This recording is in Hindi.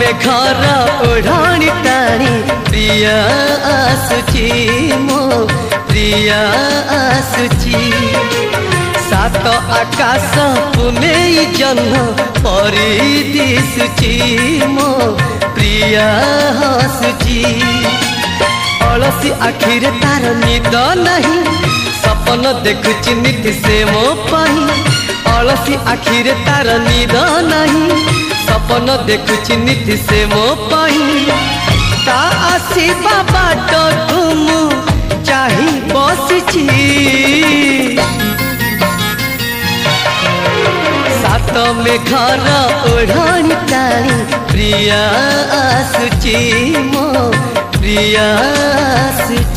मेघर ओढ़ाणी टाणी प्रिया आसुची मो प्रिया आसुची सात आकाश पुने जन्म परी दिशुची मो प्रिया हसुची अलसी आखिरे तार निद नहीं सपन देखुची नीति से मो पाही अलसी आखिरे तार निद नहीं सपन देखुची नीति से मो पाही ता आसीबा बाट तुम चाही बसिची सात मेघर ओढ़ाणी टाणी प्रिया आसुची मो प्रिया आसुची।